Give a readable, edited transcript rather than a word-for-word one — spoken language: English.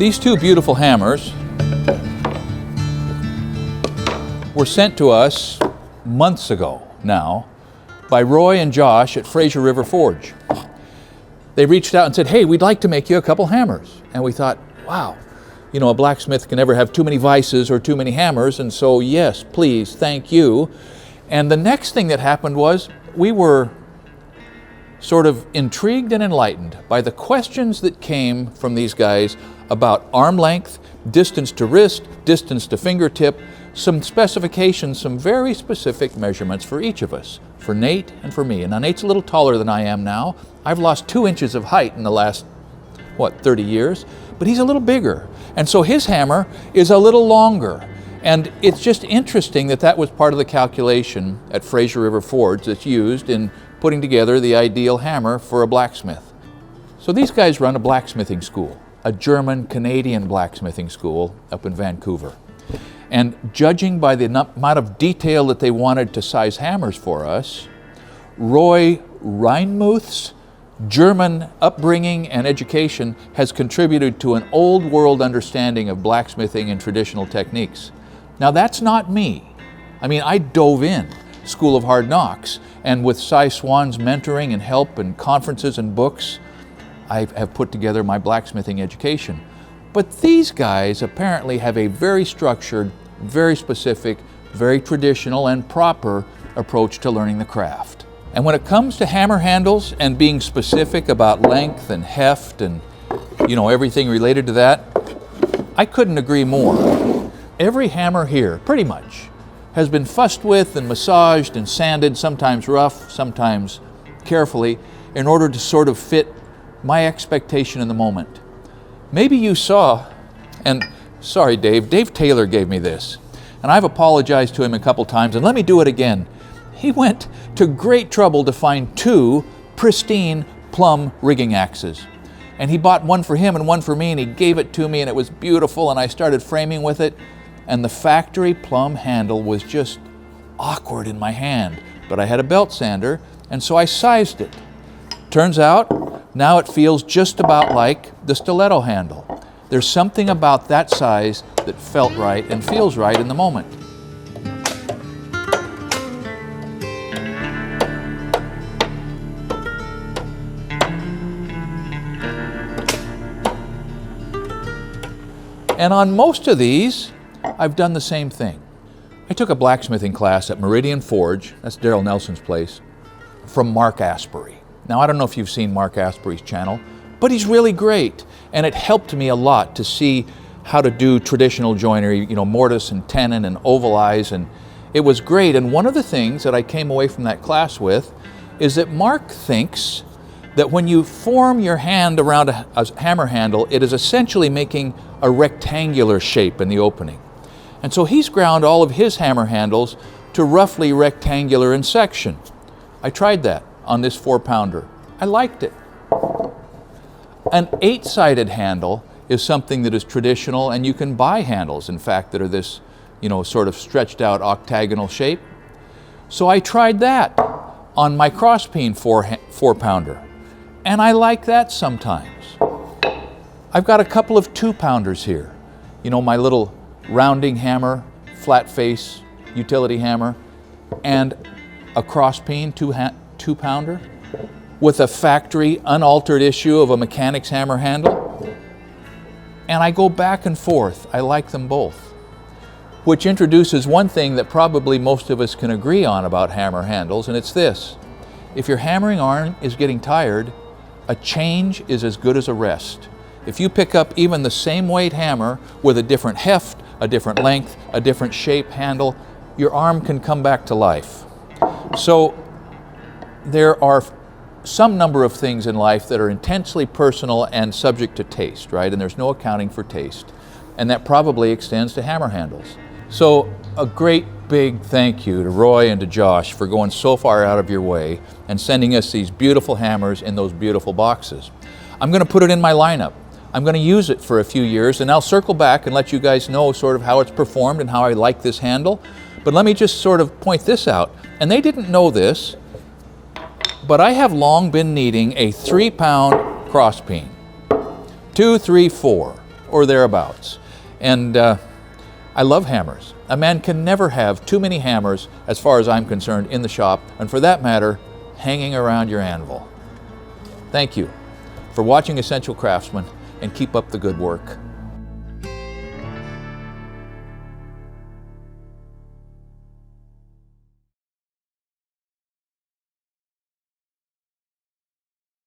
These two beautiful hammers were sent to us months ago now by Roy and Josh at Fraser River Forge. They reached out and said, hey, we'd like to make you a couple hammers. And we thought, wow, you know, a blacksmith can never have too many vices or too many hammers, and so yes, please, thank you. And the next thing that happened was we were sort of intrigued and enlightened by the questions that came from these guys about arm length, distance to wrist, distance to fingertip, some specifications, some very specific measurements for each of us, for Nate and for me. And now Nate's a little taller than I am now. I've lost 2 inches of height in the last, 30 years, but he's a little bigger. And so his hammer is a little longer. And it's just interesting that that was part of the calculation at Fraser River Forge that's used in putting together the ideal hammer for a blacksmith. So these guys run a blacksmithing school, a German-Canadian blacksmithing school up in Vancouver. And judging by the amount of detail that they wanted to size hammers for us, Roy Reinmuth's German upbringing and education has contributed to an old world understanding of blacksmithing and traditional techniques. Now that's not me. I mean, I dove in, School of Hard Knocks, and with Cy Swan's mentoring and help and conferences and books, I have put together my blacksmithing education. But these guys apparently have a very structured, very specific, very traditional and proper approach to learning the craft. And when it comes to hammer handles and being specific about length and heft and, you know, everything related to that, I couldn't agree more. Every hammer here, pretty much, has been fussed with and massaged and sanded, sometimes rough, sometimes carefully, in order to sort of fit my expectation in the moment. Maybe you saw, and sorry Dave Taylor gave me this, and I've apologized to him a couple times, and let me do it again. He went to great trouble to find 2 pristine plumb rigging axes. And he bought one for him and one for me, and he gave it to me, and it was beautiful, and I started framing with it. And the factory plumb handle was just awkward in my hand, but I had a belt sander, and so I sized it. Turns out, now it feels just about like the stiletto handle. There's something about that size that felt right and feels right in the moment. And on most of these, I've done the same thing. I took a blacksmithing class at Meridian Forge, that's Daryl Nelson's place, from Mark Asbury. Now, I don't know if you've seen Mark Asbury's channel, but he's really great. And it helped me a lot to see how to do traditional joinery, you know, mortise and tenon and ovalize, and it was great. And one of the things that I came away from that class with is that Mark thinks that when you form your hand around a hammer handle, it is essentially making a rectangular shape in the opening. And so he's ground all of his hammer handles to roughly rectangular in section. I tried that on this 4-pounder. I liked it. An 8-sided handle is something that is traditional, and you can buy handles, in fact, that are this, you know, sort of stretched out octagonal shape. So I tried that on my crosspeen 4-pounder, and I like that sometimes. I've got a couple of 2-pounders here. You know, my little rounding hammer, flat face utility hammer, and a crosspeen 2-pounder with a factory unaltered issue of a mechanic's hammer handle. And I go back and forth. I like them both. Which introduces one thing that probably most of us can agree on about hammer handles, and it's this. If your hammering arm is getting tired, a change is as good as a rest. If you pick up even the same weight hammer with a different heft, a different length, a different shape handle, your arm can come back to life. So there are some number of things in life that are intensely personal and subject to taste, right? And there's no accounting for taste. And that probably extends to hammer handles. So a great big thank you to Roy and to Josh for going so far out of your way and sending us these beautiful hammers in those beautiful boxes. I'm going to put it in my lineup. I'm going to use it for a few years, and I'll circle back and let you guys know sort of how it's performed and how I like this handle. But let me just sort of point this out. And they didn't know this, but I have long been needing a 3-pound crosspeen. 2, 3, 4, or thereabouts. And I love hammers. A man can never have too many hammers, as far as I'm concerned, in the shop, and for that matter, hanging around your anvil. Thank you for watching Essential Craftsman, and keep up the good work.